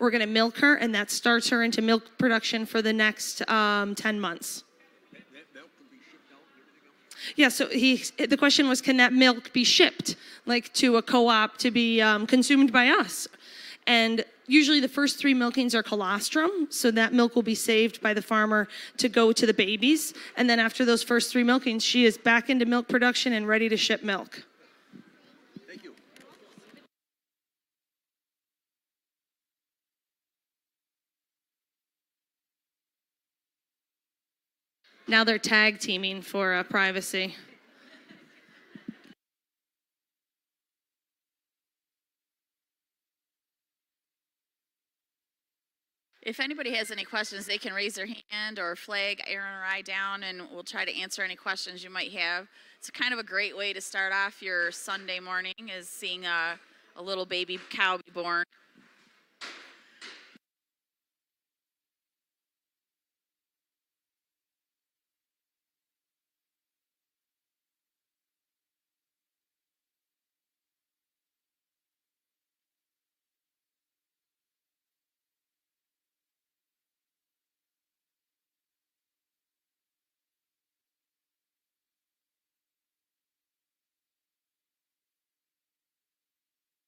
We're going to milk her, and that starts her into milk production for the next 10 months. That milk can be shipped out and everything else? Yeah, so the question was, can that milk be shipped, like to a co-op to be consumed by us? And usually the first 3 milkings are colostrum, so that milk will be saved by the farmer to go to the babies. And then after those first 3 milkings, she is back into milk production and ready to ship milk. Thank you. Now they're tag teaming for privacy. If anybody has any questions, they can raise their hand or flag Aaron or I down, and we'll try to answer any questions you might have. It's kind of a great way to start off your Sunday morning, is seeing a little baby cow be born.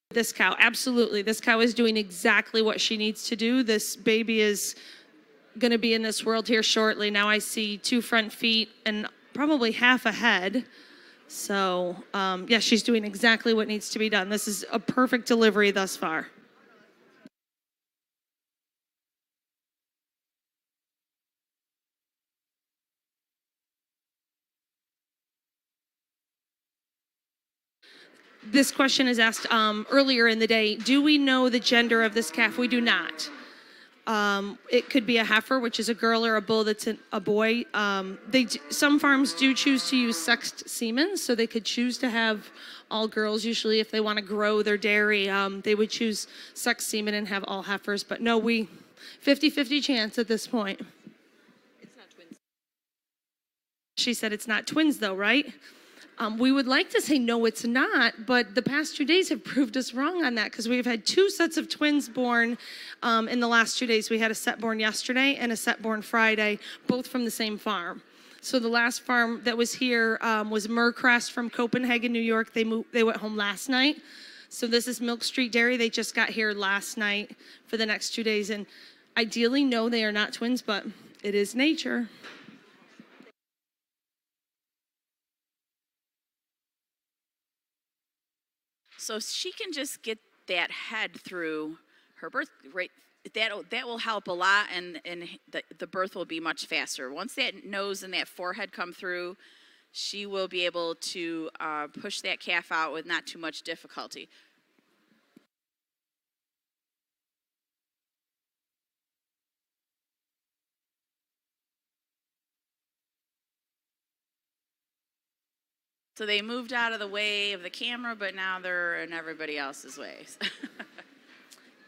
This cow, absolutely. This cow is doing exactly what she needs to do. This baby is going to be in this world here shortly. Now I see 2 front feet and probably half a head. So, yeah, she's doing exactly what needs to be done. This is a perfect delivery thus far. This question is asked earlier in the day. Do we know the gender of this calf? We do not. It could be a heifer, which is a girl, or a bull that's a boy. Some farms do choose to use sexed semen, so they could choose to have all girls. Usually, if they want to grow their dairy, they would choose sexed semen and have all heifers. But no, 50-50 chance at this point. It's not twins. She said it's not twins, though, right? We would like to say no, it's not, but the past 2 days have proved us wrong on that, because we've had 2 sets of twins born in the last 2 days. We had a set born yesterday and a set born Friday, both from the same farm. So the last farm that was here was Mercrest from Copenhagen, New York. They went home last night. So this is Milk Street Dairy. They just got here last night for the next 2 days. And ideally, no, they are not twins, but it is nature. So she can just get that head through her birth rate. That will help a lot, and the birth will be much faster. Once that nose and that forehead come through, she will be able to push that calf out with not too much difficulty. So they moved out of the way of the camera, but now they're in everybody else's way.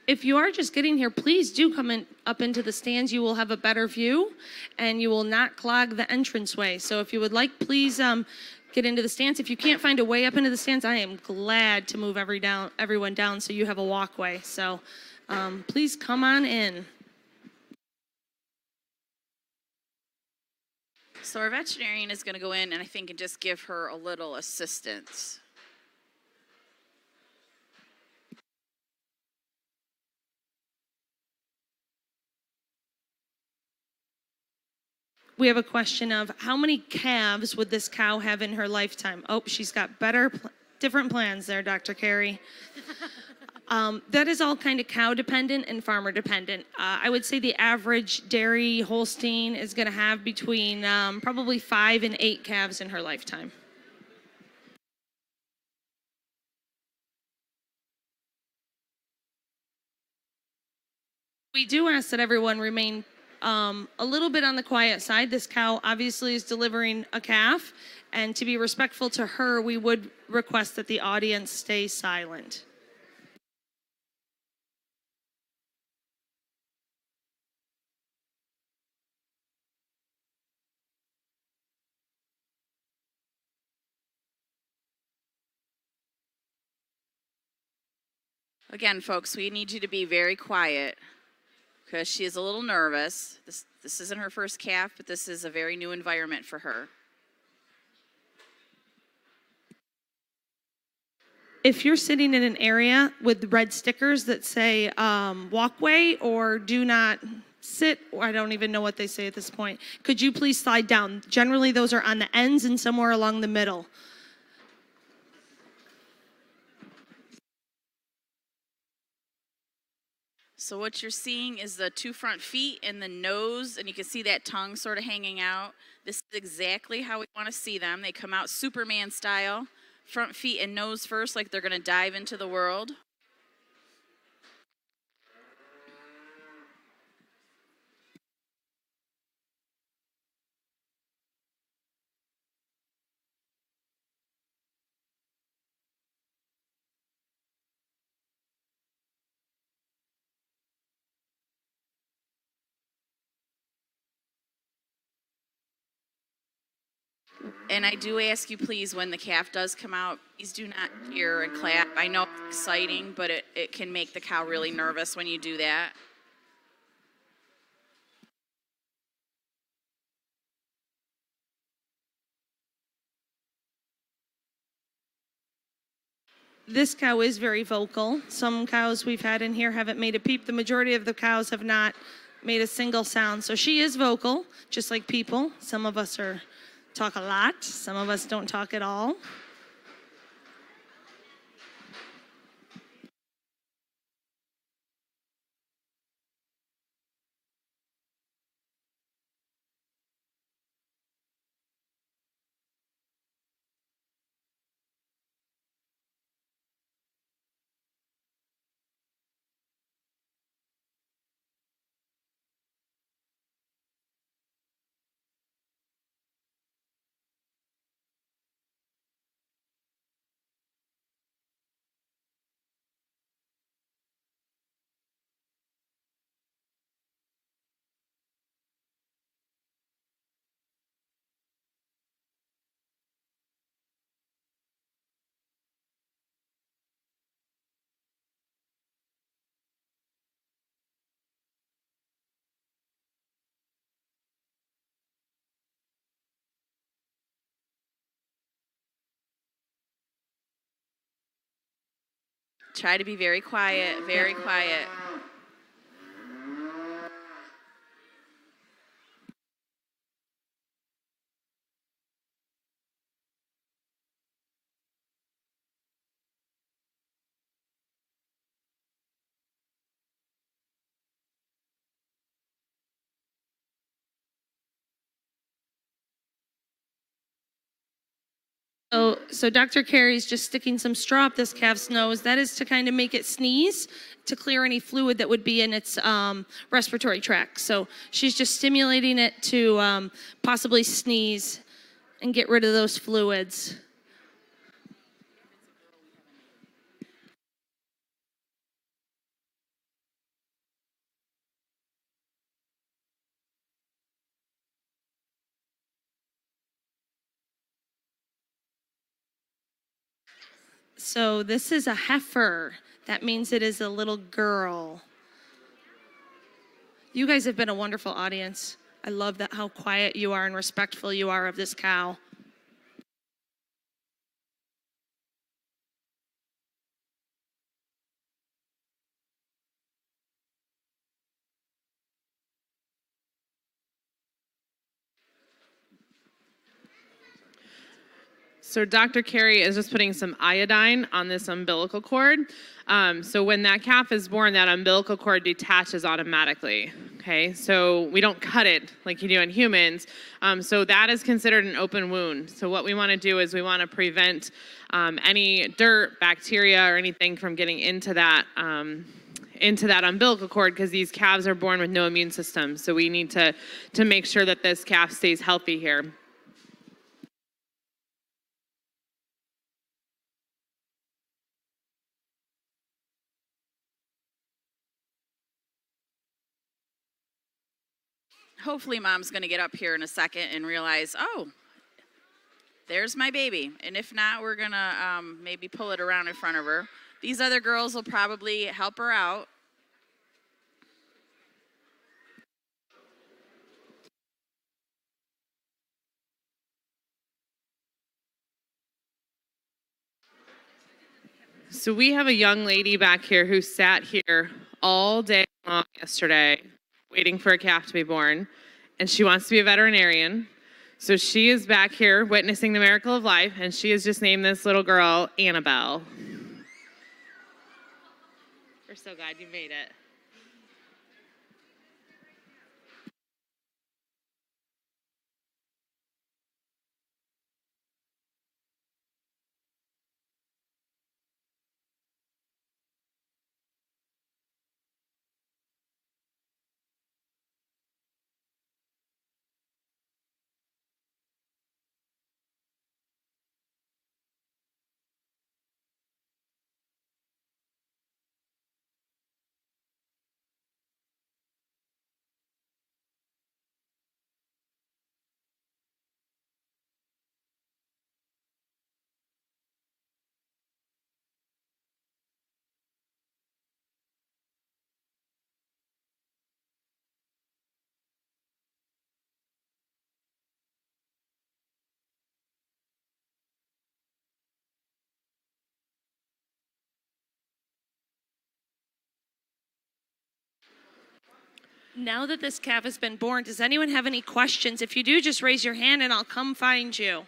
If you are just getting here, please do come up into the stands. You will have a better view, and you will not clog the entranceway. So if you would like, please get into the stands. If you can't find a way up into the stands, I am glad to move everyone down so you have a walkway. So please come on in. So our veterinarian is going to go in and I think and just give her a little assistance. We have a question of how many calves would this cow have in her lifetime? Oh, she's got different plans there, Dr. Carey. That is all kind of cow dependent and farmer dependent. I would say the average dairy Holstein is going to have between probably 5 and 8 calves in her lifetime. We do ask that everyone remain a little bit on the quiet side. This cow obviously is delivering a calf, and to be respectful to her, we would request that the audience stay silent. Again, folks, we need you to be very quiet. because she is a little nervous. This isn't her first calf, but this is a very new environment for her. If you're sitting in an area with red stickers that say walkway or do not sit, or I don't even know what they say at this point, could you please slide down? Generally, those are on the ends and somewhere along the middle. So what you're seeing is the 2 front feet and the nose, and you can see that tongue sort of hanging out. This is exactly how we want to see them. They come out Superman style, front feet and nose first, like they're going to dive into the world. And I do ask you, please, when the calf does come out, please do not cheer and clap. I know it's exciting, but it can make the cow really nervous when you do that. This cow is very vocal. Some cows we've had in here haven't made a peep. The majority of the cows have not made a single sound. So she is vocal, just like people. Some of us talk a lot. Some of us don't talk at all. Try to be very quiet, very quiet. So Dr. Carey's just sticking some straw up this calf's nose. That is to kind of make it sneeze, to clear any fluid that would be in its respiratory tract. So she's just stimulating it to possibly sneeze and get rid of those fluids. So this is a heifer. That means it is a little girl. You guys have been a wonderful audience. I love that how quiet you are and respectful you are of this cow. So Dr. Carey is just putting some iodine on this umbilical cord. So when that calf is born, that umbilical cord detaches automatically. Okay, so we don't cut it like you do in humans. So that is considered an open wound. So what we want to do is we want to prevent any dirt, bacteria, or anything from getting into that umbilical cord, because these calves are born with no immune system. So we need to make sure that this calf stays healthy here. Hopefully mom's going to get up here in a second and realize, oh, there's my baby. And if not, we're going to maybe pull it around in front of her. These other girls will probably help her out. So we have a young lady back here who sat here all day long yesterday waiting for a calf to be born, and she wants to be a veterinarian. So she is back here witnessing the miracle of life, and she has just named this little girl Annabelle. We're so glad you made it. Now that this calf has been born, does anyone have any questions? If you do, just raise your hand and I'll come find you.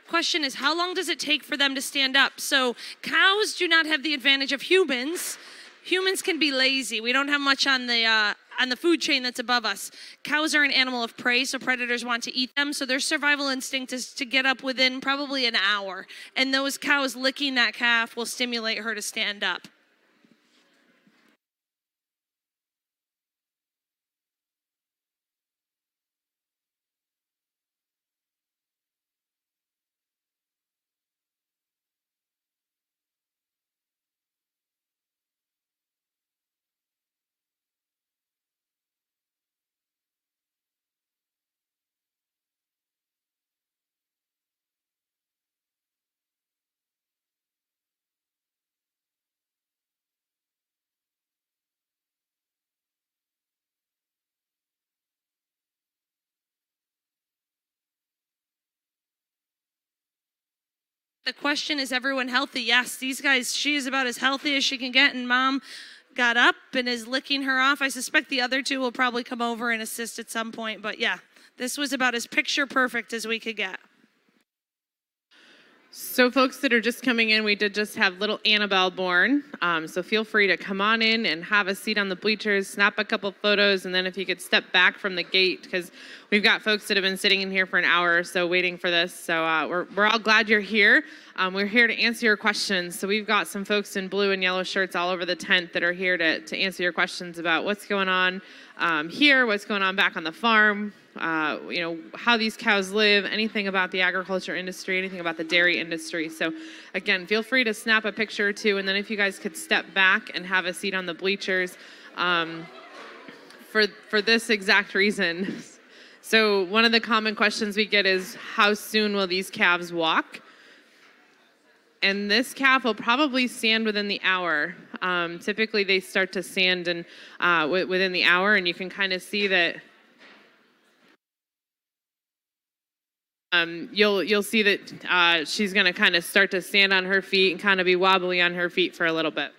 Question is, how long does it take for them to stand up? So cows do not have the advantage of humans. Humans can be lazy. We don't have much on the food chain that's above us. Cows are an animal of prey, so predators want to eat them. So their survival instinct is to get up within probably an hour. And those cows licking that calf will stimulate her to stand up. The question is everyone healthy? Yes, these guys, she is about as healthy as she can get, and mom got up and is licking her off. I suspect the other two will probably come over and assist at some point, but yeah, this was about as picture perfect as we could get. So folks that are just coming in, we did just have little Annabelle born. So feel free to come on in and have a seat on the bleachers, snap a couple photos, and then if you could step back from the gate, because we've got folks that have been sitting in here for an hour or so waiting for this. So we're all glad you're here. We're here to answer your questions. So we've got some folks in blue and yellow shirts all over the tent that are here to answer your questions about what's going on here, what's going on back on the farm, how these cows live, anything about the agriculture industry, anything about the dairy industry. So again, feel free to snap a picture or two, and then if you guys could step back and have a seat on the bleachers for this exact reason. So one of the common questions we get is, how soon will these calves walk? And this calf will probably stand within the hour. Typically they start to stand within the hour, and you can kind of see that you'll see that she's going to kind of start to stand on her feet and kind of be wobbly on her feet for a little bit.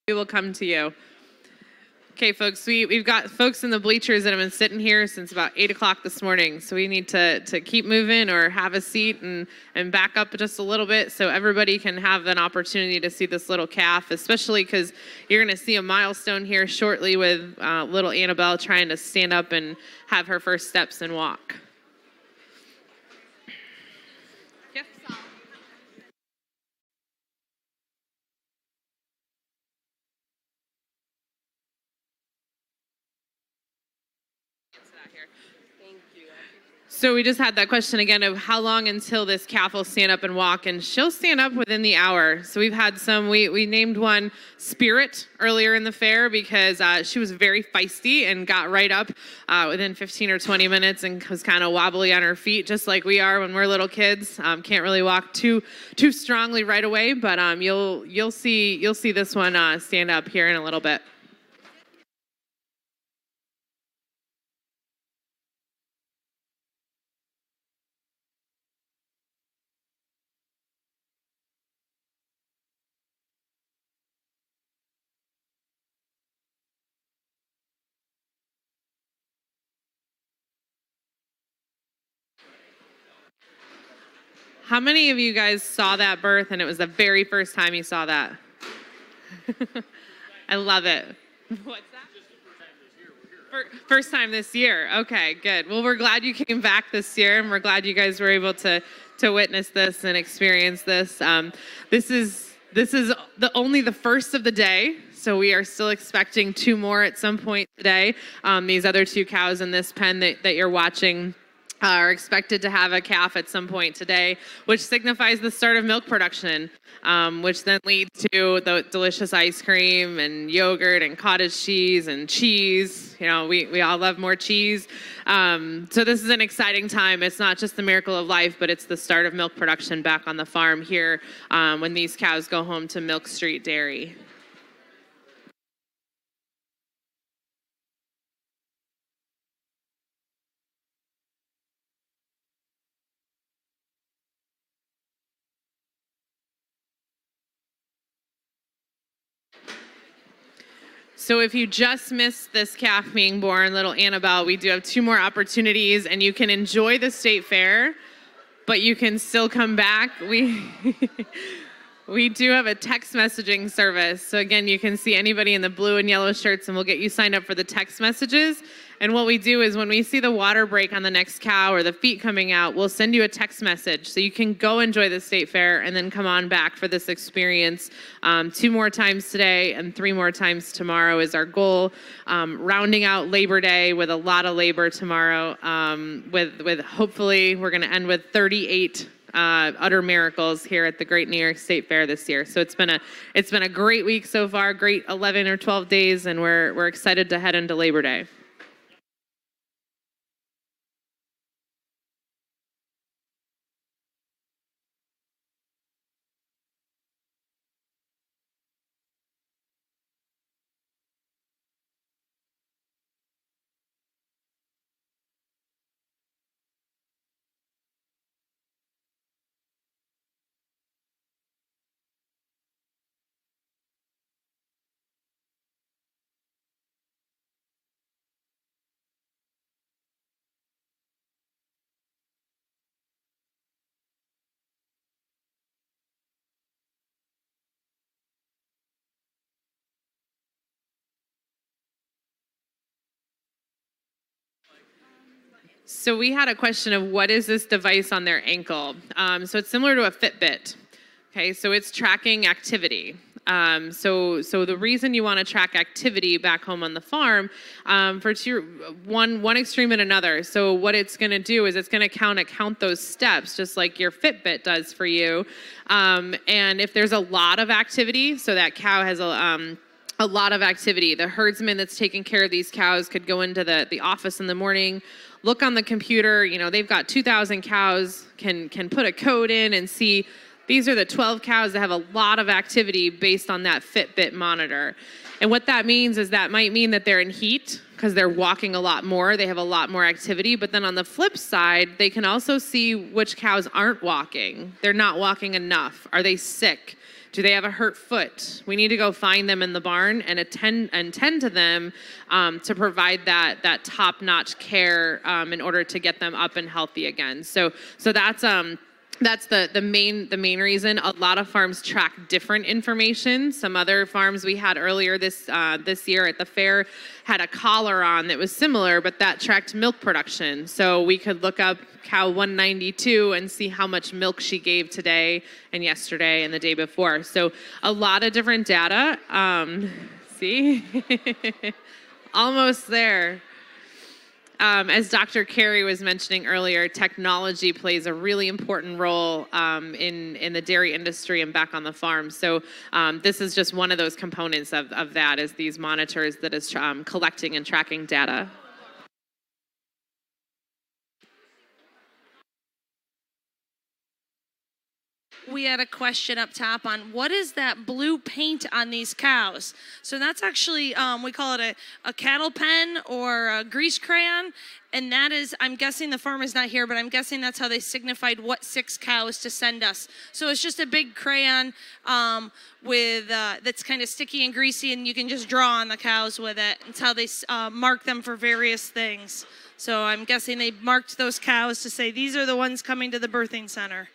We will come to you. Okay, folks, we've got folks in the bleachers that have been sitting here since about 8 o'clock this morning. So we need to keep moving or have a seat and back up just a little bit so everybody can have an opportunity to see this little calf, especially because you're going to see a milestone here shortly with little Annabelle trying to stand up and have her first steps and walk. So we just had that question again of how long until this calf will stand up and walk, and she'll stand up within the hour. So we've had some, we named one Spirit earlier in the fair because she was very feisty and got right up within 15 or 20 minutes and was kind of wobbly on her feet, just like we are when we're little kids. Can't really walk too strongly right away, but you'll see this one stand up here in a little bit. How many of you guys saw that birth and it was the very first time you saw that? I love it. What's that? First time this year. Okay, good. Well, we're glad you came back this year, and we're glad you guys were able to witness this and experience this. This is only the first of the day, so we are still expecting 2 more at some point today. These other 2 cows in this pen that you're watching are expected to have a calf at some point today, which signifies the start of milk production, which then leads to the delicious ice cream and yogurt and cottage cheese and cheese. You know, we all love more cheese. So this is an exciting time. It's not just the miracle of life, but it's the start of milk production back on the farm here when these cows go home to Milk Street Dairy. So if you just missed this calf being born, little Annabelle, we do have 2 more opportunities, and you can enjoy the state fair, but you can still come back. We do have a text messaging service. So again, you can see anybody in the blue and yellow shirts, and we'll get you signed up for the text messages. And what we do is when we see the water break on the next cow or the feet coming out, we'll send you a text message so you can go enjoy the state fair and then come on back for this experience. 2 more times today and 3 more times tomorrow is our goal. Rounding out Labor Day with a lot of labor tomorrow. With hopefully we're going to end with 38 utter miracles here at the Great New York State Fair this year. So it's been a great week so far, great 11 or 12 days, and we're excited to head into Labor Day. So we had a question of what is this device on their ankle? So it's similar to a Fitbit. Okay, so it's tracking activity. So the reason you want to track activity back home on the farm for one extreme and another. So what it's going to do is it's going to count those steps, just like your Fitbit does for you. And if there's a lot of activity, so that cow has a lot of activity. The herdsman that's taking care of these cows could go into the office in the morning, look on the computer, you know, they've got 2,000 cows, can put a code in and see these are the 12 cows that have a lot of activity based on that Fitbit monitor. And what that means is that might mean that they're in heat because they're walking a lot more, they have a lot more activity, but then on the flip side, they can also see which cows aren't walking. They're not walking enough. Are they sick? Do they have a hurt foot? We need to go find them in the barn and tend to them to provide that top-notch care in order to get them up and healthy again. So that's the main reason. A lot of farms track different information. Some other farms we had earlier this year at the fair had a collar on that was similar, but that tracked milk production. So we could look up cow 192 and see how much milk she gave today and yesterday and the day before. So a lot of different data. See, almost there. As Dr. Carey was mentioning earlier, technology plays a really important role in the dairy industry and back on the farm. So this is just one of those components of that, is these monitors that is collecting and tracking data. We had a question up top on what is that blue paint on these cows? So that's actually, we call it a cattle pen or a grease crayon. And that is, I'm guessing the farmer's not here, but I'm guessing that's how they signified what 6 cows to send us. So it's just a big crayon that's kind of sticky and greasy, and you can just draw on the cows with it. It's how they mark them for various things. So I'm guessing they marked those cows to say, these are the ones coming to the birthing center.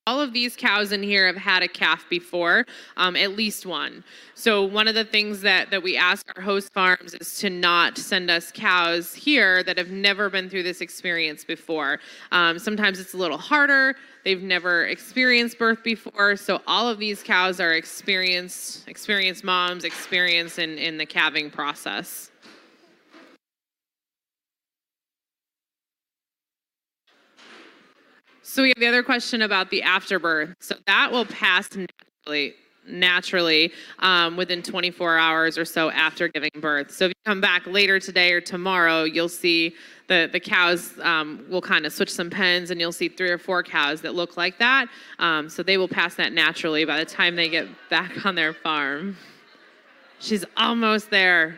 All of these cows in here have had a calf before, at least one. So one of the things that we ask our host farms is to not send us cows here that have never been through this experience before. Sometimes it's a little harder. They've never experienced birth before. So all of these cows are experienced moms, experienced in the calving process. So we have the other question about the afterbirth. So that will pass naturally within 24 hours or so after giving birth. So if you come back later today or tomorrow, you'll see the cows will kind of switch some pens, and you'll see 3 or 4 cows that look like that. So they will pass that naturally by the time they get back on their farm. She's almost there.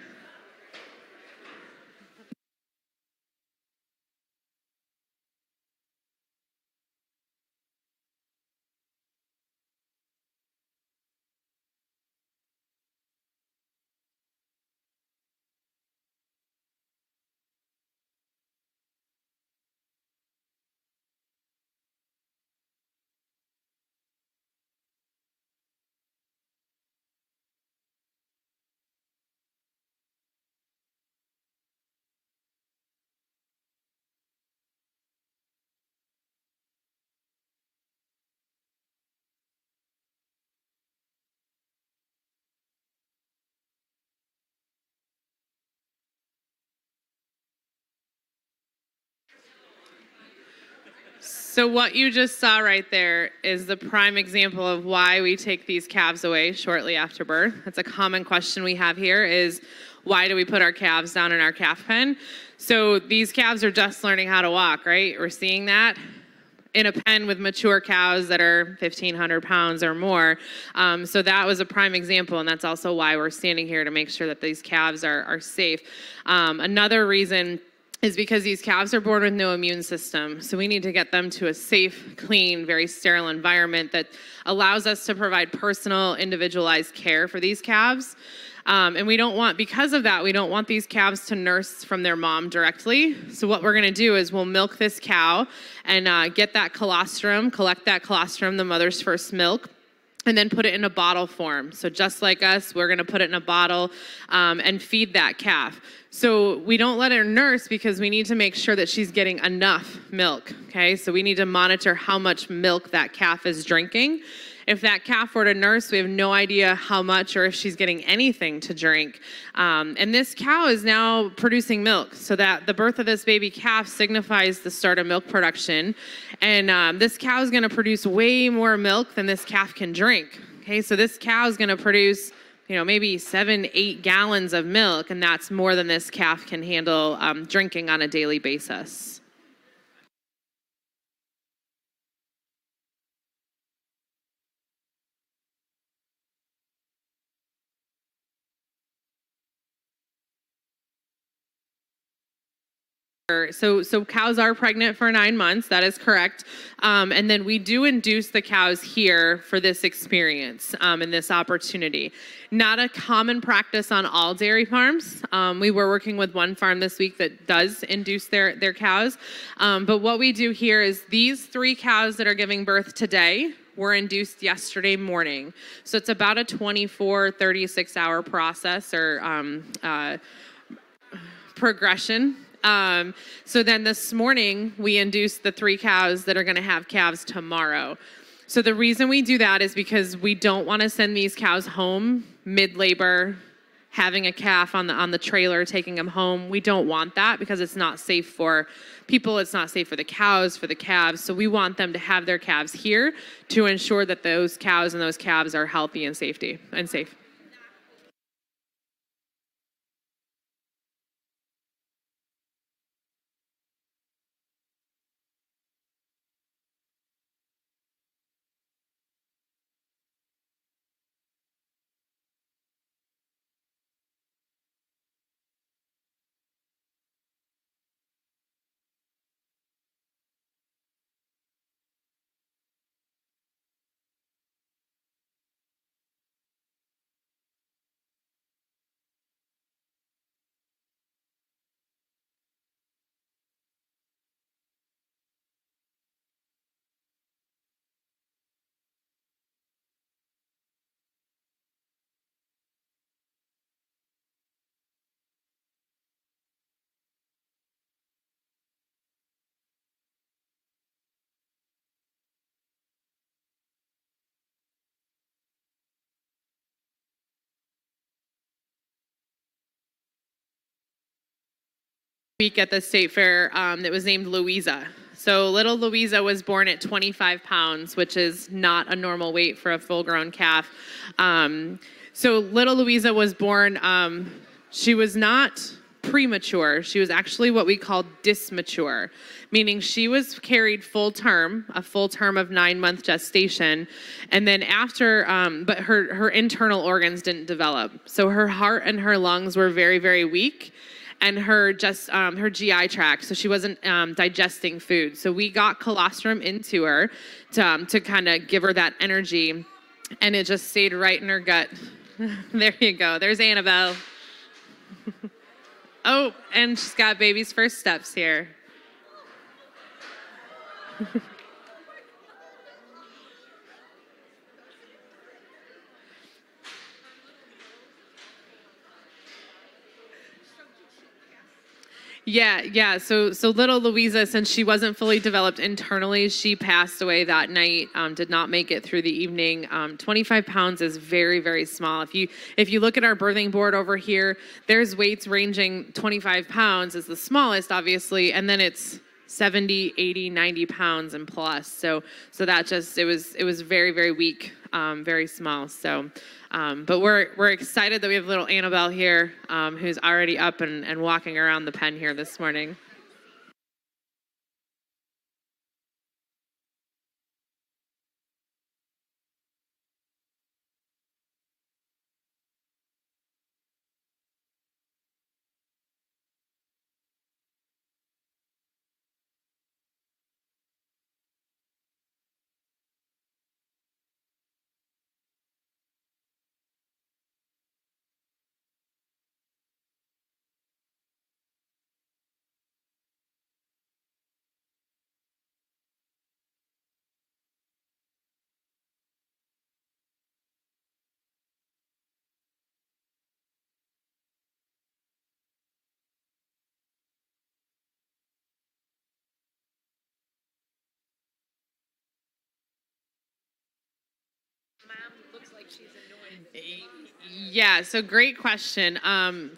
So what you just saw right there is the prime example of why we take these calves away shortly after birth. That's a common question we have here is, why do we put our calves down in our calf pen? So these calves are just learning how to walk, right? We're seeing that. in a pen with mature cows that are 1,500 pounds or more. So that was a prime example, and that's also why we're standing here to make sure that these calves are safe. Another reason is because these calves are born with no immune system. So we need to get them to a safe, clean, very sterile environment that allows us to provide personal, individualized care for these calves. And we don't want, because of that, we don't want these calves to nurse from their mom directly. So what we're gonna do is we'll milk this cow and get that colostrum, collect that colostrum, the mother's first milk, and then put it in a bottle form. So just like us, we're gonna put it in a bottle and feed that calf. So we don't let her nurse because we need to make sure that she's getting enough milk, okay? So we need to monitor how much milk that calf is drinking. If that calf were to nurse, we have no idea how much or if she's getting anything to drink. And this cow is now producing milk, so that the birth of this baby calf signifies the start of milk production. And this cow is gonna produce way more milk than this calf can drink. Okay, so this cow is gonna produce, maybe 7-8 gallons of milk, and that's more than this calf can handle drinking on a daily basis. So cows are pregnant for 9 months, that is correct. And then we do induce the cows here for this experience and this opportunity. Not a common practice on all dairy farms. We were working with one farm this week that does induce their cows. But what we do here is these 3 cows that are giving birth today were induced yesterday morning. So it's about a 24, 36-hour process or progression. So then this morning, we induced the 3 cows that are going to have calves tomorrow. So the reason we do that is because we don't want to send these cows home mid-labor, having a calf on the trailer, taking them home. We don't want that because it's not safe for people, it's not safe for the cows, for the calves. So we want them to have their calves here to ensure that those cows and those calves are healthy and safe. Week at the state fair that was named Louisa. So little Louisa was born at 25 pounds, which is not a normal weight for a full-grown calf. So little Louisa was born, she was not premature. She was actually what we call dysmature, meaning she was carried a full term of 9-month gestation. And then after, but her internal organs didn't develop. So her heart and her lungs were very, very weak. And her GI tract, so she wasn't digesting food. So we got colostrum into her to kind of give her that energy, and it just stayed right in her gut. There you go. There's Annabelle. Oh, and she's got baby's first steps here. Yeah. So little Louisa, since she wasn't fully developed internally, she passed away that night. Did not make it through the evening. 25 pounds is very, very small. If you look at our birthing board over here, there's weights ranging 25 pounds is the smallest, obviously, and then it's 70, 80, 90 pounds and plus. So that just it was very, very weak, very small. So. But we're excited that we have little Annabelle here, who's already up and walking around the pen here this morning. Yeah, so great question.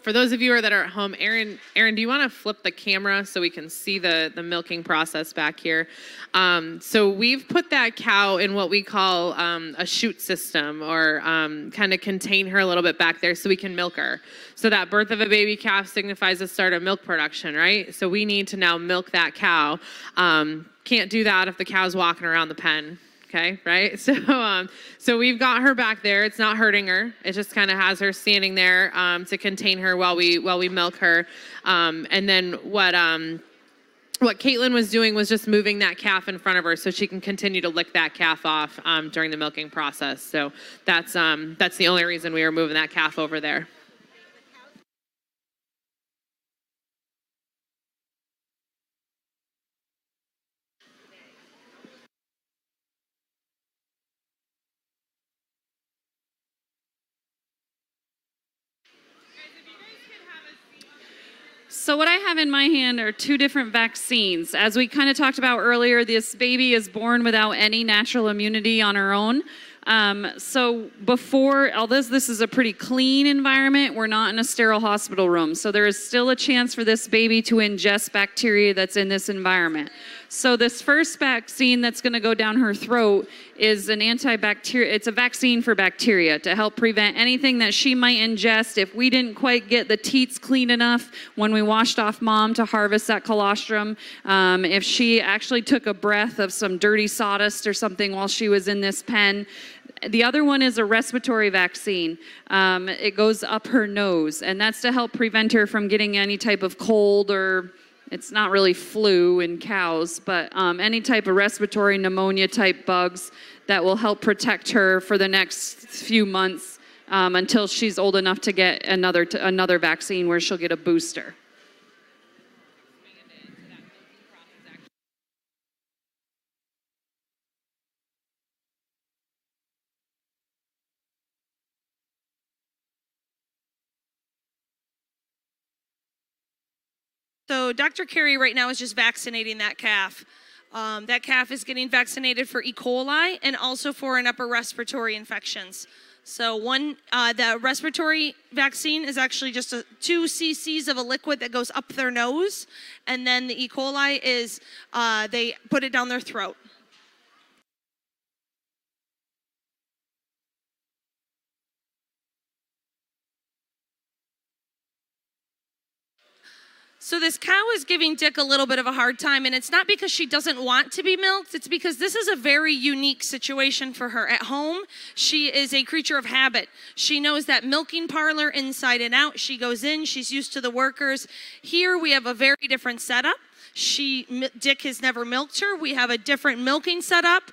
For those of you that are at home, Aaron, do you want to flip the camera so we can see the milking process back here? So we've put that cow in what we call a chute system, or kind of contain her a little bit back there so we can milk her. So that birth of a baby calf signifies the start of milk production, right? So we need to now milk that cow. Can't do that if the cow's walking around the pen. Okay, right? So we've got her back there. It's not hurting her. It just kind of has her standing there to contain her while we milk her. And then what Caitlin was doing was just moving that calf in front of her so she can continue to lick that calf off during the milking process. So that's the only reason we were moving that calf over there. So what I have in my hand are two different vaccines. As we kind of talked about earlier, this baby is born without any natural immunity on her own. So before, although this is a pretty clean environment, we're not in a sterile hospital room. So there is still a chance for this baby to ingest bacteria that's in this environment. So this first vaccine that's going to go down her throat is an antibacterial. It's a vaccine for bacteria to help prevent anything that she might ingest if we didn't quite get the teats clean enough when we washed off mom to harvest that colostrum. If she actually took a breath of some dirty sawdust or something while she was in this pen. The other one is a respiratory vaccine. It goes up her nose, and that's to help prevent her from getting any type of cold, or it's not really flu in cows, but any type of respiratory pneumonia type bugs that will help protect her for the next few months until she's old enough to get another vaccine where she'll get a booster. So Dr. Carey right now is just vaccinating that calf. That calf is getting vaccinated for E. coli and also for an upper respiratory infections. So the respiratory vaccine is actually just 2 cc's of a liquid that goes up their nose, and then the E. coli is they put it down their throat. So this cow is giving Dick a little bit of a hard time, and it's not because she doesn't want to be milked. It's because this is a very unique situation for her. At home, she is a creature of habit. She knows that milking parlor inside and out. She goes in, she's used to the workers. Here we have a very different setup. Dick has never milked her. We have a different milking setup.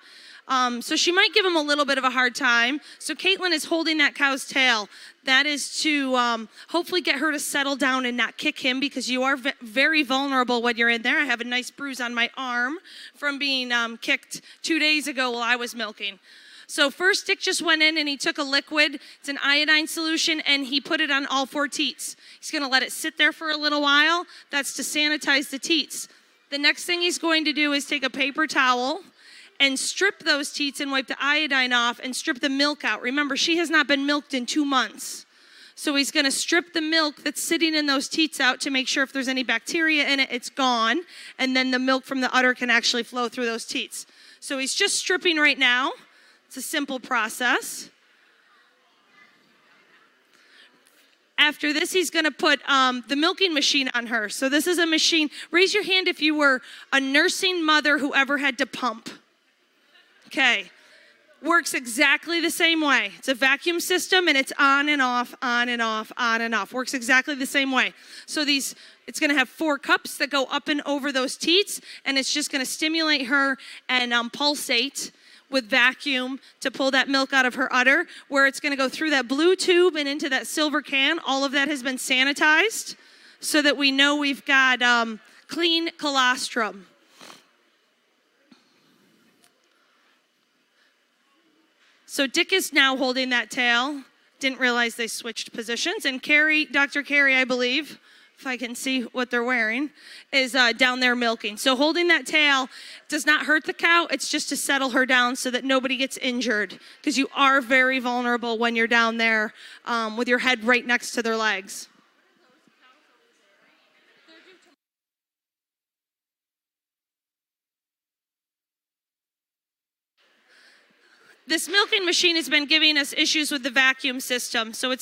So she might give him a little bit of a hard time. So Caitlin is holding that cow's tail. That is to hopefully get her to settle down and not kick him, because you are very vulnerable when you're in there. I have a nice bruise on my arm from being kicked 2 days ago while I was milking. So first Dick just went in and he took a liquid. It's an iodine solution, and he put it on all 4 teats. He's going to let it sit there for a little while. That's to sanitize the teats. The next thing he's going to do is take a paper towel and strip those teats and wipe the iodine off and strip the milk out. Remember, she has not been milked in 2 months. So he's going to strip the milk that's sitting in those teats out to make sure if there's any bacteria in it, it's gone. And then the milk from the udder can actually flow through those teats. So he's just stripping right now. It's a simple process. After this, he's going to put the milking machine on her. So this is a machine. Raise your hand if you were a nursing mother who ever had to pump. Okay, works exactly the same way. It's a vacuum system, and it's on and off, on and off, on and off. Works exactly the same way. So it's going to have 4 cups that go up and over those teats, and it's just going to stimulate her and pulsate with vacuum to pull that milk out of her udder, where it's going to go through that blue tube and into that silver can. All of that has been sanitized so that we know we've got clean colostrum. So Dick is now holding that tail. Didn't realize they switched positions. And Dr. Carey, I believe, if I can see what they're wearing, is down there milking. So holding that tail does not hurt the cow. It's just to settle her down so that nobody gets injured, because you are very vulnerable when you're down there with your head right next to their legs. This milking machine has been giving us issues with the vacuum system. So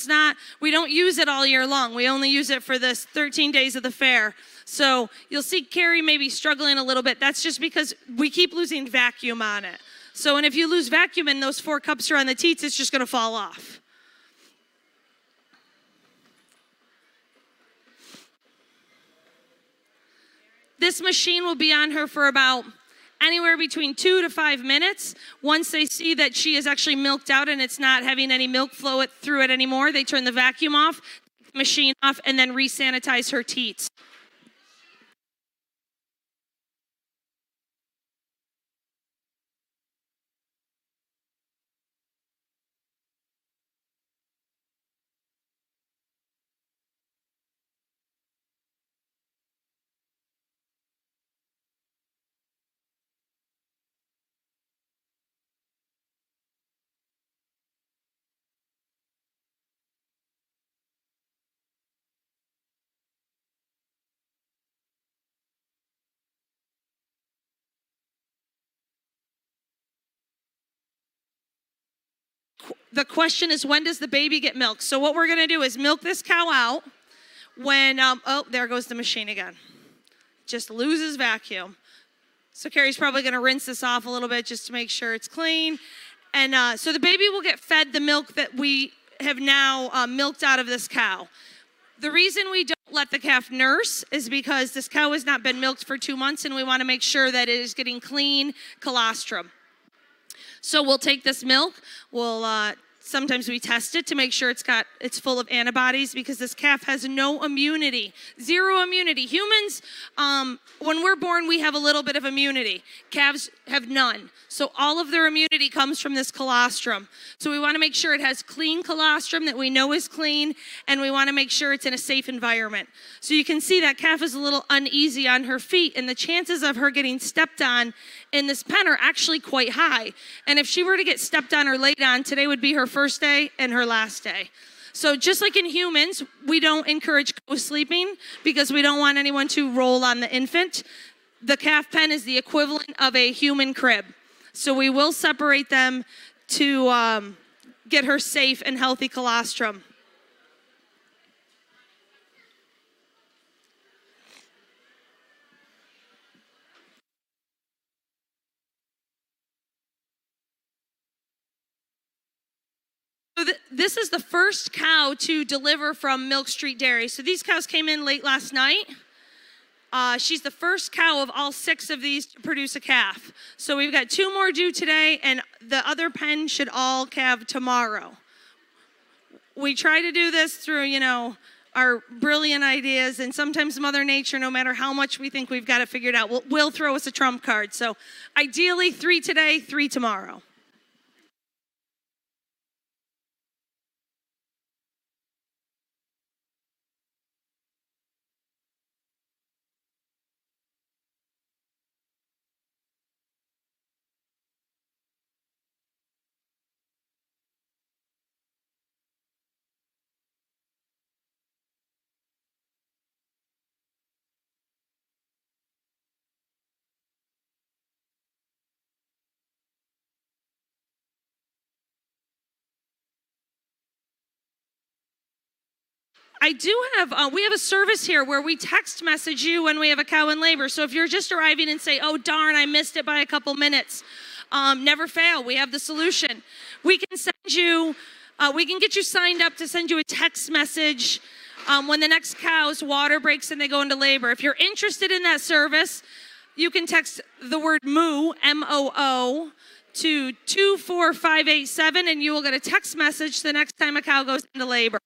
we don't use it all year long. We only use it for this 13 days of the fair. So you'll see Carrie maybe struggling a little bit. That's just because we keep losing vacuum on it. So, and if you lose vacuum and those 4 cups are on the teats, it's just going to fall off. This machine will be on her for about anywhere between 2 to 5 minutes. Once they see that she is actually milked out and it's not having any milk flow through it anymore, they turn the vacuum off, the machine off, and then re-sanitize her teats. The question is, when does the baby get milked? So what we're going to do is milk this cow out when, oh, there goes the machine again. Just loses vacuum. So Carrie's probably going to rinse this off a little bit just to make sure it's clean. And so the baby will get fed the milk that we have now milked out of this cow. The reason we don't let the calf nurse is because this cow has not been milked for 2 months, and we want to make sure that it is getting clean colostrum. So we'll take this milk, sometimes we test it to make sure it's full of antibodies, because this calf has no immunity, 0 immunity. Humans, when we're born, we have a little bit of immunity. Calves have none. So all of their immunity comes from this colostrum. So we want to make sure it has clean colostrum that we know is clean, and we want to make sure it's in a safe environment. So you can see that calf is a little uneasy on her feet, and the chances of her getting stepped on in this pen are actually quite high. And if she were to get stepped on or laid on, today would be her first day and her last day. So just like in humans, we don't encourage co-sleeping because we don't want anyone to roll on the infant. The calf pen is the equivalent of a human crib. So we will separate them to get her safe and healthy colostrum. So this is the first cow to deliver from Milk Street Dairy. So these cows came in late last night. She's the first cow of all 6 of these to produce a calf. So we've got 2 more due today, and the other pen should all calve tomorrow. We try to do this through, our brilliant ideas, and sometimes Mother Nature, no matter how much we think we've got it figured out, will throw us a trump card. So ideally 3 today, 3 tomorrow. We have a service here where we text message you when we have a cow in labor. So if you're just arriving and say, oh darn, I missed it by a couple minutes, never fail, we have the solution. We can get you signed up to send you a text message when the next cow's water breaks and they go into labor. If you're interested in that service, you can text the word moo, M-O-O, to 24587, and you will get a text message the next time a cow goes into labor.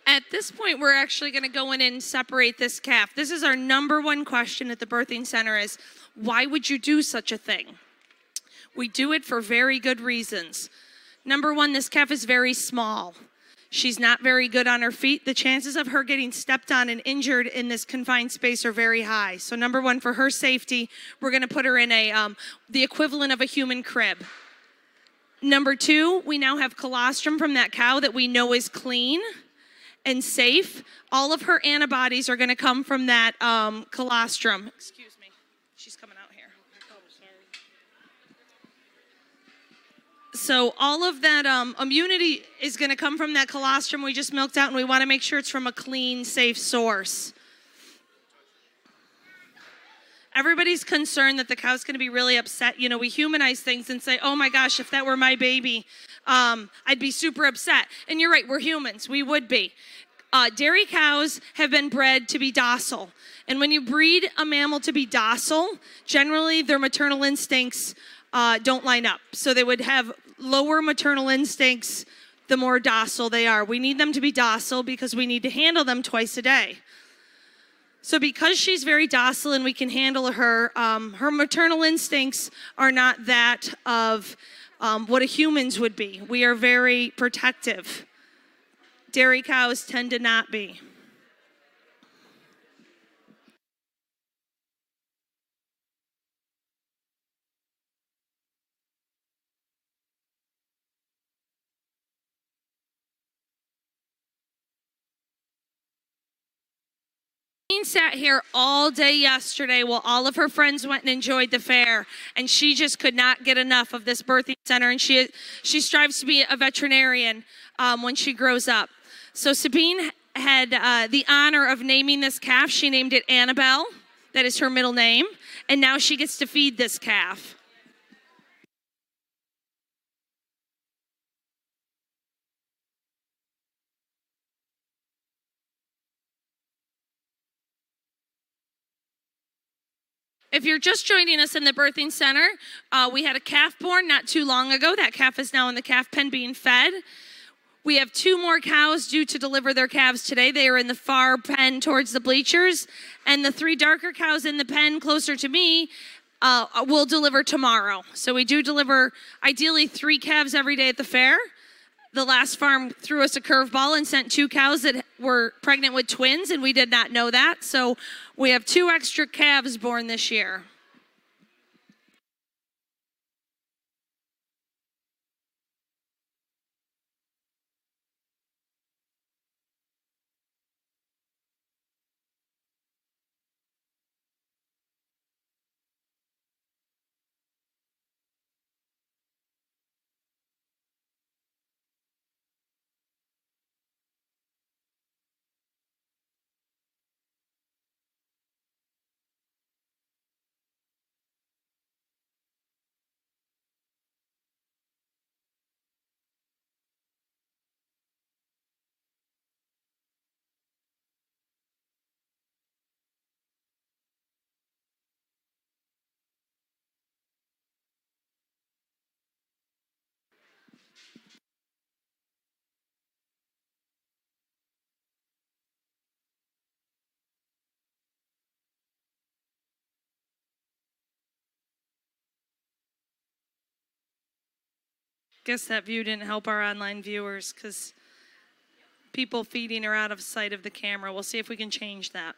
At this point, we're actually going to go in and separate this calf. This is our number one question at the birthing center is, why would you do such a thing? We do it for very good reasons. Number one, this calf is very small. She's not very good on her feet. The chances of her getting stepped on and injured in this confined space are very high. So number one, for her safety, we're going to put her in the equivalent of a human crib. Number two, we now have colostrum from that cow that we know is clean and safe. All of her antibodies are going to come from that colostrum. Excuse me, she's coming out here. So all of that immunity is going to come from that colostrum we just milked out, and we want to make sure it's from a clean, safe source. Everybody's concerned that the cow's going to be really upset. You know, we humanize things and say, oh my gosh, if that were my baby, I'd be super upset. And you're right, we're humans. We would be. Dairy cows have been bred to be docile. And when you breed a mammal to be docile, generally their maternal instincts don't line up. So they would have lower maternal instincts the more docile they are. We need them to be docile because we need to handle them twice a day. So because she's very docile and we can handle her, her maternal instincts are not that of what a human's would be. We are very protective. Dairy cows tend to not be. Sat here all day yesterday while all of her friends went and enjoyed the fair, and she just could not get enough of this birthing center, and she strives to be a veterinarian when she grows up. So Sabine had the honor of naming this calf. She named it Annabelle. That is her middle name, and now she gets to feed this calf. If you're just joining us in the birthing center, we had a calf born not too long ago. That calf is now in the calf pen being fed. We have 2 more cows due to deliver their calves today. They are in the far pen towards the bleachers. And the 3 darker cows in the pen closer to me will deliver tomorrow. So we do deliver ideally 3 calves every day at the fair. The last farm threw us a curveball and sent 2 cows that were pregnant with twins, and we did not know that. So we have 2 extra calves born this year. Guess that view didn't help our online viewers because people feeding are out of sight of the camera. We'll see if we can change that.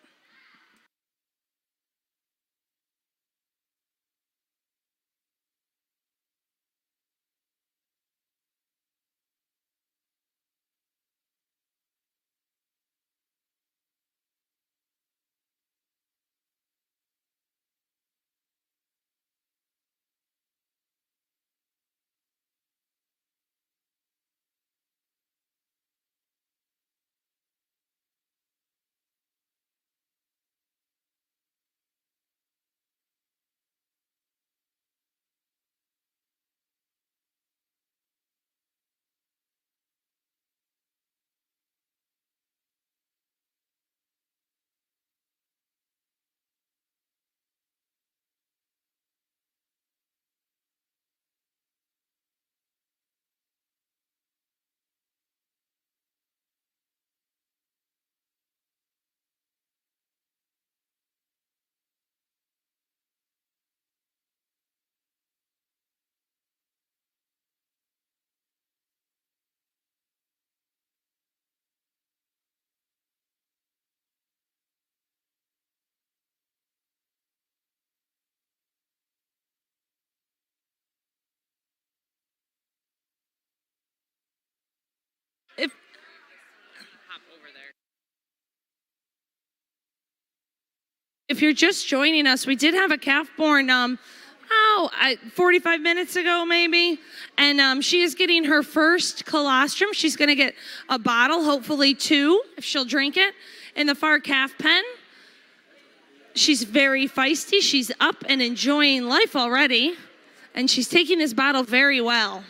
hop over there. If you're just joining us, we did have a calf born 45 minutes ago maybe, and she is getting her first colostrum. She's going to get a bottle, hopefully 2, if she'll drink it, in the far calf pen. She's very feisty. She's up and enjoying life already, and she's taking this bottle very well.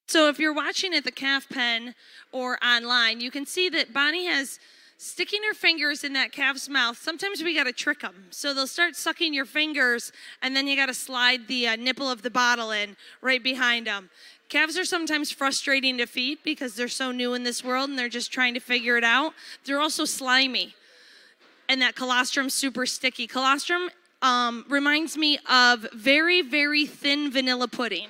So if you're watching at the calf pen or online, you can see that Bonnie has sticking her fingers in that calf's mouth. Sometimes we got to trick them. So they'll start sucking your fingers, and then you got to slide the nipple of the bottle in right behind them. Calves are sometimes frustrating to feed because they're so new in this world and they're just trying to figure it out. They're also slimy. And that colostrum's super sticky. Colostrum reminds me of very, very thin vanilla pudding.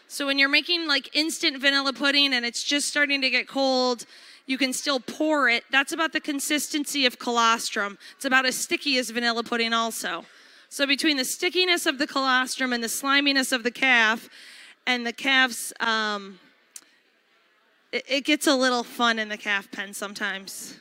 So when you're making like instant vanilla pudding and it's just starting to get cold, you can still pour it. That's about the consistency of colostrum. It's about as sticky as vanilla pudding also. So between the stickiness of the colostrum and the sliminess of the calf and the calf's it gets a little fun in the calf pen sometimes.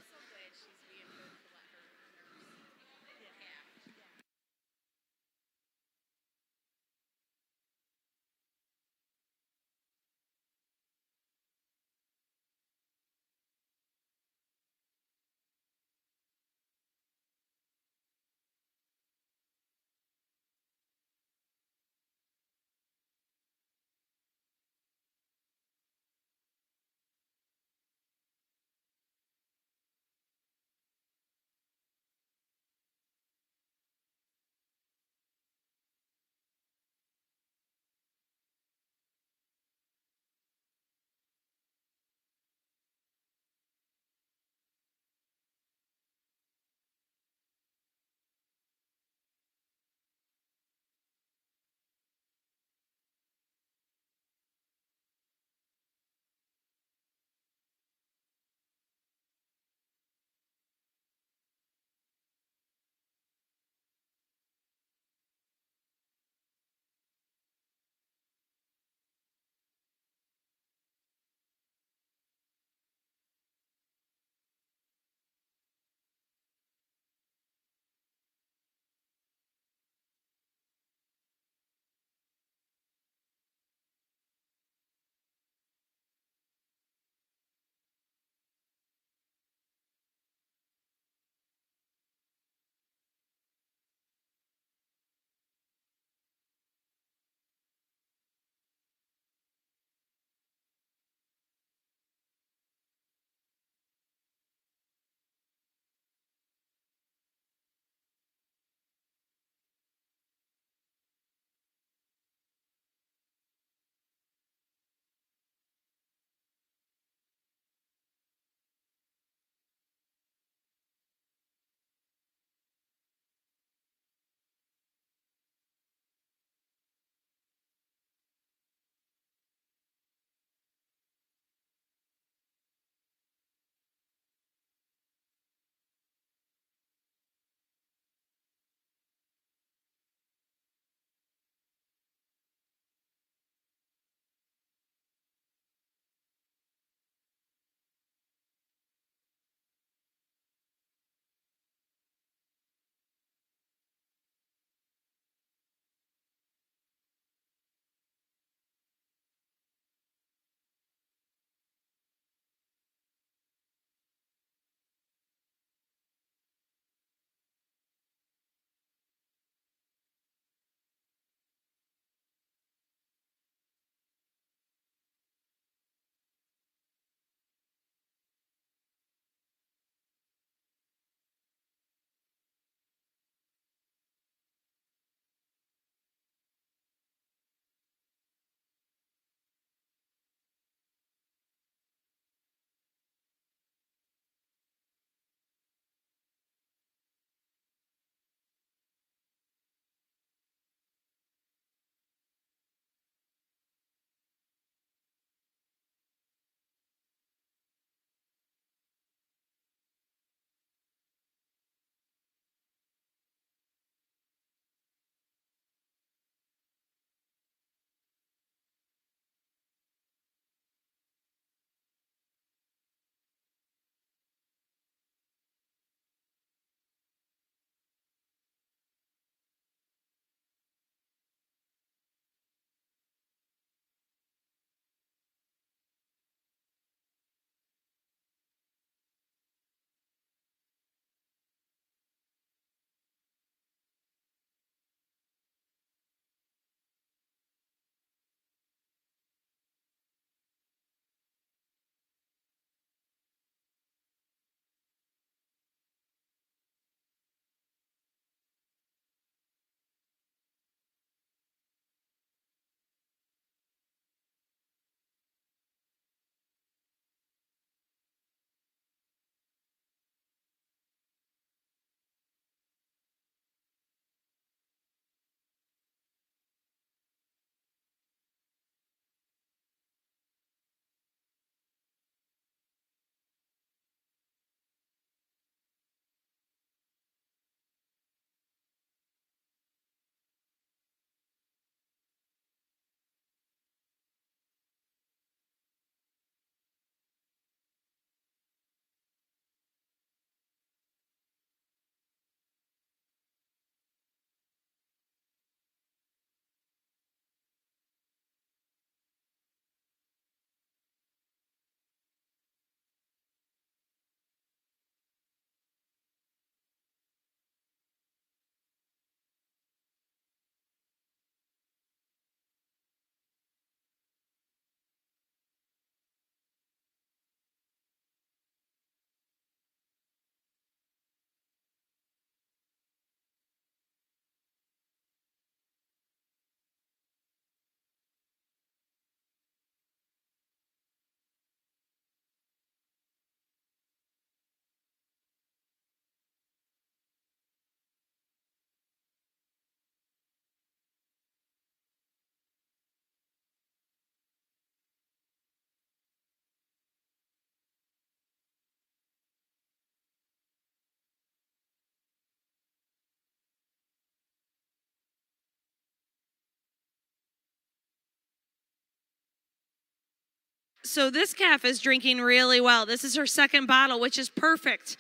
So this calf is drinking really well. This is her second bottle, which is perfect.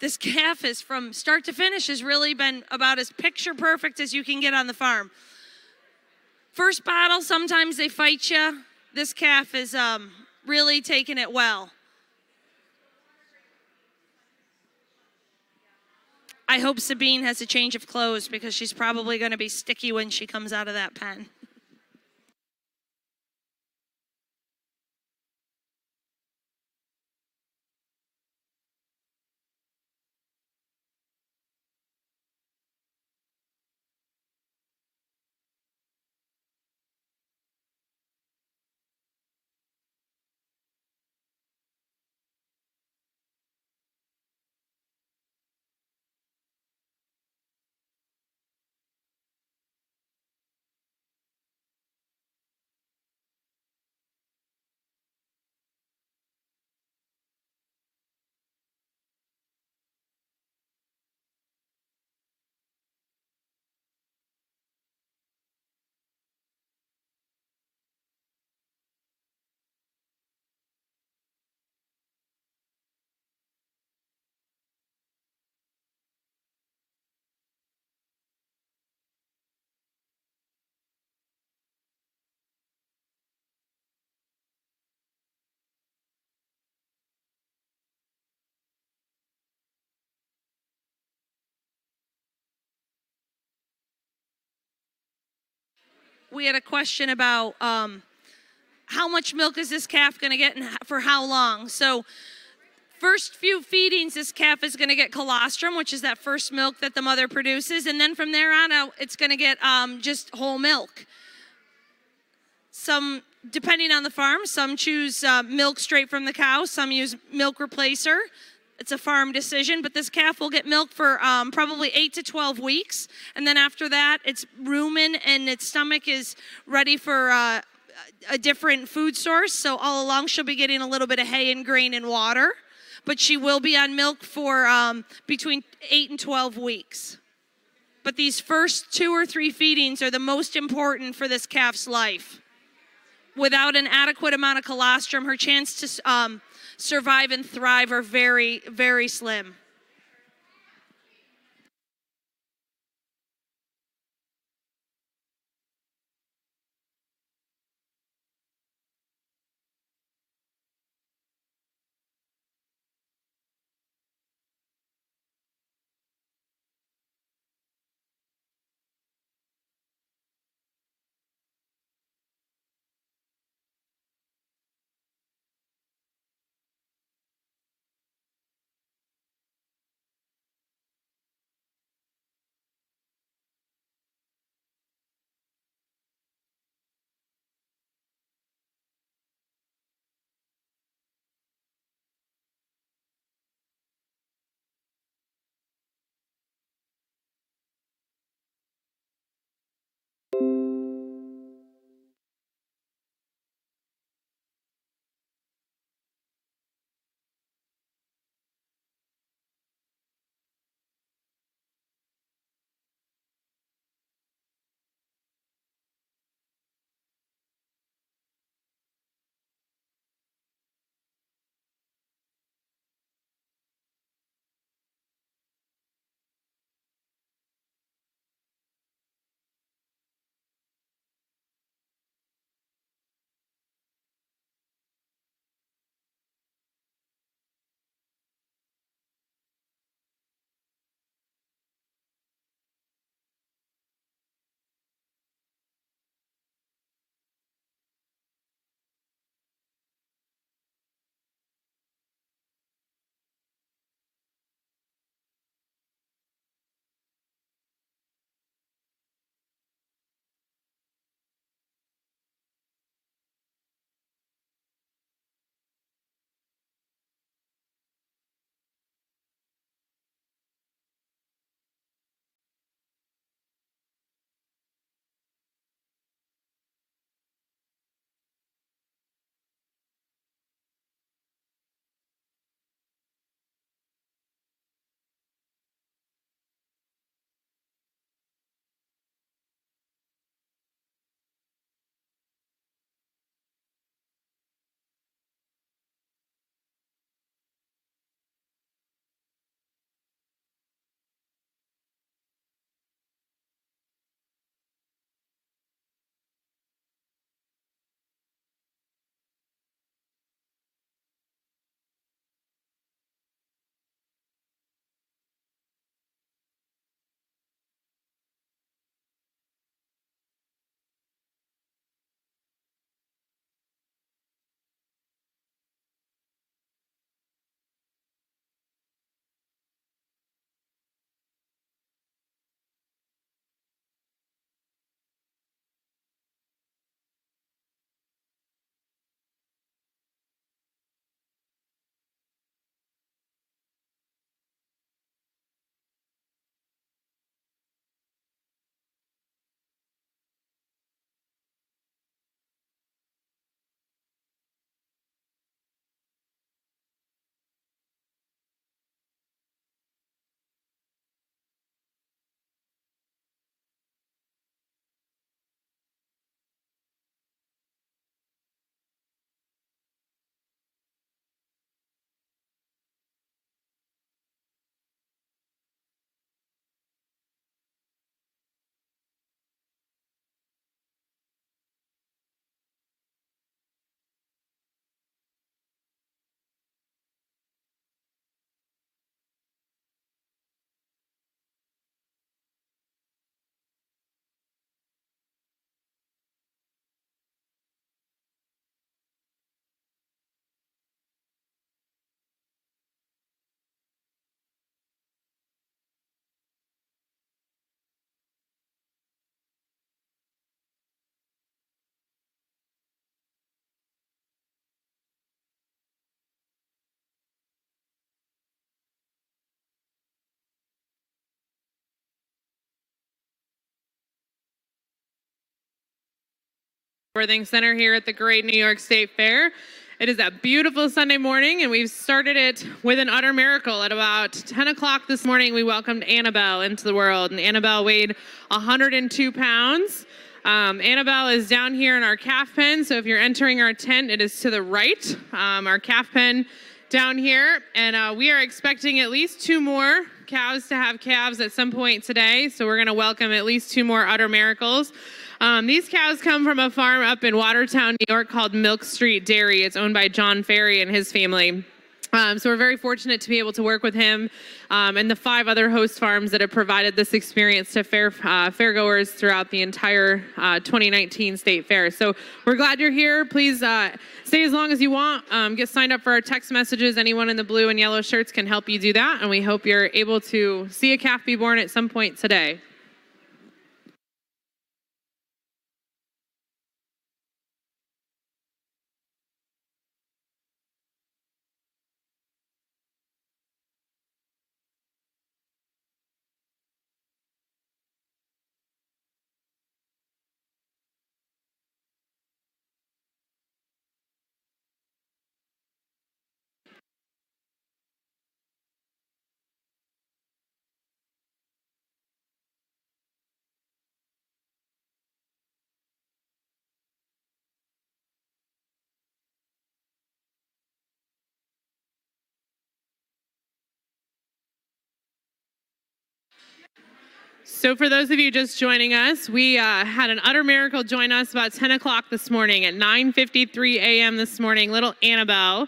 This calf is from start to finish has really been about as picture perfect as you can get on the farm. First bottle, sometimes they fight you. This calf is really taking it well. I hope Sabine has a change of clothes because she's probably going to be sticky when she comes out of that pen. We had a question about how much milk is this calf going to get and for how long. So first few feedings, this calf is going to get colostrum, which is that first milk that the mother produces. And then from there on out, it's going to get just whole milk. Some, depending on the farm, some choose milk straight from the cow. Some use milk replacer. It's a farm decision, but this calf will get milk for probably 8 to 12 weeks. And then after that, it's rumen and its stomach is ready for a different food source. So all along, she'll be getting a little bit of hay and grain and water. But she will be on milk for between 8 and 12 weeks. But these first 2 or 3 feedings are the most important for this calf's life. Without an adequate amount of colostrum, her chance to survive and thrive are very, very slim. Birthing Center here at the Great New York State Fair. It is a beautiful Sunday morning, and we've started it with an utter miracle. At about 10 o'clock this morning, we welcomed Annabelle into the world, and Annabelle weighed 102 pounds. Annabelle is down here in our calf pen, so if you're entering our tent, it is to the right, our calf pen down here, and we are expecting at least 2 more cows to have calves at some point today, so we're going to welcome at least 2 more utter miracles. These cows come from a farm up in Watertown, New York called Milk Street Dairy. It's owned by John Ferry and his family. So we're very fortunate to be able to work with him and the 5 other host farms that have provided this experience to fairgoers throughout the entire 2019 State Fair. So we're glad you're here. Please stay as long as you want. Get signed up for our text messages. Anyone in the blue and yellow shirts can help you do that. And we hope you're able to see a calf be born at some point today. So for those of you just joining us, we had an utter miracle join us about 10 o'clock this morning. At 9:53 a.m. this morning, little Annabelle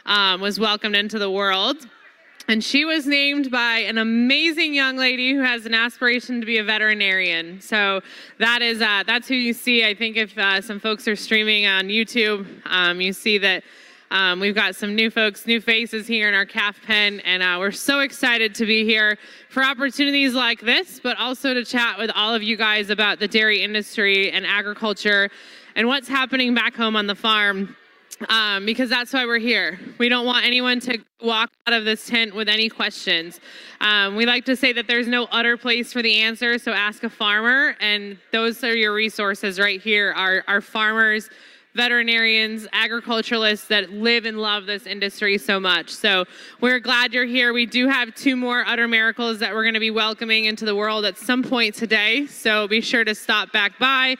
was welcomed into the world. And she was named by an amazing young lady who has an aspiration to be a veterinarian. So that's who you see. I think if some folks are streaming on YouTube, you see that we've got some new folks, new faces here in our calf pen, and we're so excited to be here for opportunities like this, but also to chat with all of you guys about the dairy industry and agriculture and what's happening back home on the farm, because that's why we're here. We don't want anyone to walk out of this tent with any questions. We like to say that there's no utter place for the answer, so ask a farmer, and those are your resources right here, our farmers, veterinarians, agriculturalists that live and love this industry so much. So we're glad you're here. We do have 2 more utter miracles that we're going to be welcoming into the world at some point today. So be sure to stop back by.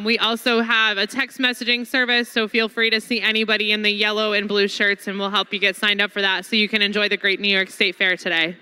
We also have a text messaging service, so feel free to see anybody in the yellow and blue shirts, and we'll help you get signed up for that so you can enjoy the Great New York State Fair today.